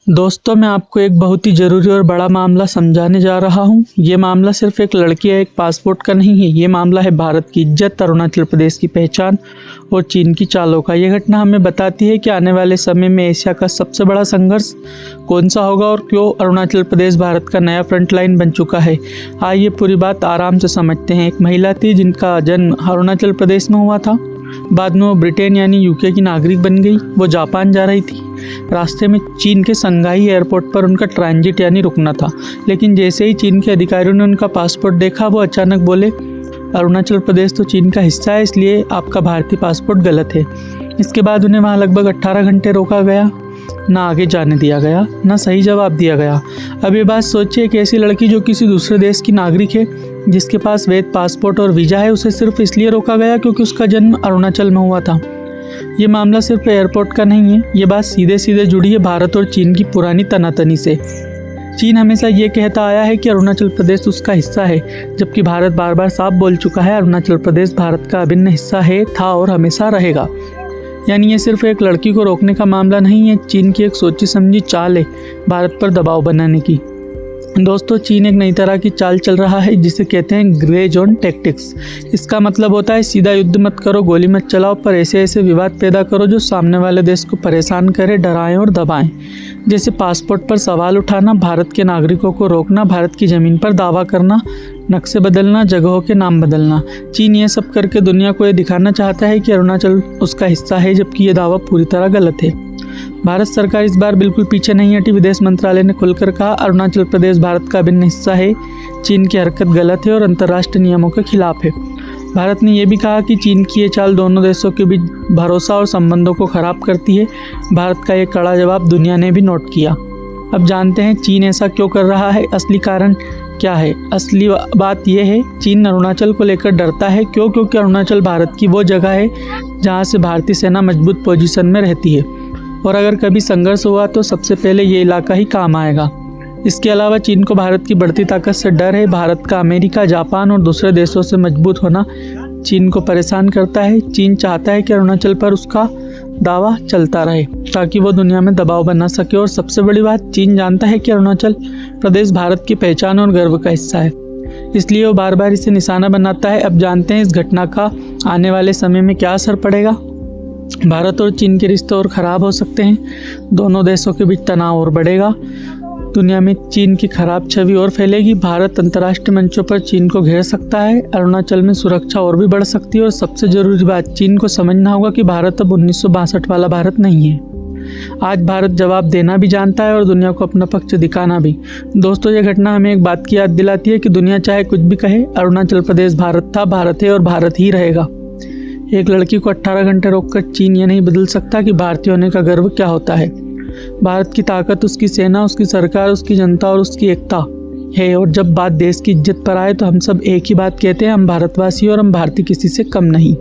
दोस्तों, मैं आपको एक बहुत ही ज़रूरी और बड़ा मामला समझाने जा रहा हूँ। ये मामला सिर्फ एक लड़की या एक पासपोर्ट का नहीं है। ये मामला है भारत की इज्जत, अरुणाचल प्रदेश की पहचान और चीन की चालों का। ये घटना हमें बताती है कि आने वाले समय में एशिया का सबसे बड़ा संघर्ष कौन सा होगा और क्यों अरुणाचल प्रदेश भारत का नया फ्रंट लाइन बन चुका है। आइए पूरी बात आराम से समझते हैं। एक महिला थी जिनका जन्म अरुणाचल प्रदेश में हुआ था। बाद में वो ब्रिटेन यानी यूके की नागरिक बन गई। वो जापान जा रही थी। रास्ते में चीन के संगाई एयरपोर्ट पर उनका ट्रांजिट यानी रुकना था, लेकिन जैसे ही चीन के अधिकारियों ने उनका पासपोर्ट देखा, वो अचानक बोले, अरुणाचल प्रदेश तो चीन का हिस्सा है, इसलिए आपका भारतीय पासपोर्ट गलत है। इसके बाद उन्हें वहाँ लगभग 18 घंटे रोका गया। ना आगे जाने दिया गया, ना सही जवाब दिया गया। अब ये बात सोचिए कि ऐसी लड़की जो किसी दूसरे देश की नागरिक है, जिसके पास वैध पासपोर्ट और वीज़ा है, उसे सिर्फ इसलिए रोका गया क्योंकि उसका जन्म अरुणाचल में हुआ था। ये मामला सिर्फ एयरपोर्ट का नहीं है। ये बात सीधे सीधे जुड़ी है भारत और चीन की पुरानी तनातनी से। चीन हमेशा ये कहता आया है कि अरुणाचल प्रदेश उसका हिस्सा है, जबकि भारत बार बार साफ बोल चुका है अरुणाचल प्रदेश भारत का अभिन्न हिस्सा है, था और हमेशा रहेगा। यानी ये सिर्फ एक लड़की को रोकने का मामला नहीं है, चीन की एक सोची समझी चाल है भारत पर दबाव बनाने की। दोस्तों, चीन एक नई तरह की चाल चल रहा है जिसे कहते हैं ग्रे जोन टैक्टिक्स। इसका मतलब होता है सीधा युद्ध मत करो, गोली मत चलाओ, पर ऐसे ऐसे विवाद पैदा करो जो सामने वाले देश को परेशान करे, डराएं और दबाएं। जैसे पासपोर्ट पर सवाल उठाना, भारत के नागरिकों को रोकना, भारत की ज़मीन पर दावा करना, नक्शे बदलना, जगहों के नाम बदलना। चीन ये सब करके दुनिया को ये दिखाना चाहता है कि अरुणाचल उसका हिस्सा है, जबकि ये दावा पूरी तरह गलत है। भारत सरकार इस बार बिल्कुल पीछे नहीं हटी। विदेश मंत्रालय ने खुलकर कहा, अरुणाचल प्रदेश भारत का अभिन्न हिस्सा है, चीन की हरकत गलत है और अंतर्राष्ट्रीय नियमों के खिलाफ है। भारत ने यह भी कहा कि चीन की ये चाल दोनों देशों के बीच भरोसा और संबंधों को खराब करती है। भारत का ये कड़ा जवाब दुनिया ने भी नोट किया। अब जानते हैं चीन ऐसा क्यों कर रहा है, असली कारण क्या है। असली बात यह है, चीन अरुणाचल को लेकर डरता है। क्यों? क्योंकि अरुणाचल भारत की वो जगह है जहाँ से भारतीय सेना मजबूत पोजीशन में रहती है, और अगर कभी संघर्ष हुआ तो सबसे पहले ये इलाका ही काम आएगा। इसके अलावा चीन को भारत की बढ़ती ताकत से डर है। भारत का अमेरिका, जापान और दूसरे देशों से मजबूत होना चीन को परेशान करता है। चीन चाहता है कि अरुणाचल पर उसका दावा चलता रहे ताकि वो दुनिया में दबाव बना सके। और सबसे बड़ी बात, चीन जानता है कि अरुणाचल प्रदेश भारत की पहचान और गर्व का हिस्सा है, इसलिए वो बार बार इसे निशाना बनाता है। अब जानते हैं इस घटना का आने वाले समय में क्या असर पड़ेगा। भारत और चीन के रिश्ते और ख़राब हो सकते हैं। दोनों देशों के बीच तनाव और बढ़ेगा। दुनिया में चीन की खराब छवि और फैलेगी। भारत अंतर्राष्ट्रीय मंचों पर चीन को घेर सकता है। अरुणाचल में सुरक्षा और भी बढ़ सकती है। और सबसे ज़रूरी बात, चीन को समझना होगा कि भारत अब 1962 वाला भारत नहीं है। आज भारत जवाब देना भी जानता है और दुनिया को अपना पक्ष दिखाना भी। दोस्तों, ये घटना हमें एक बात की याद दिलाती है कि दुनिया चाहे कुछ भी कहे, अरुणाचल प्रदेश भारत था, भारत है और भारत ही रहेगा। एक लड़की को 18 घंटे रोककर चीन ये नहीं बदल सकता कि भारतीय होने का गर्व क्या होता है। भारत की ताकत उसकी सेना, उसकी सरकार, उसकी जनता और उसकी एकता है। और जब बात देश की इज्जत पर आए तो हम सब एक ही बात कहते हैं, हम भारतवासी और हम भारतीय किसी से कम नहीं।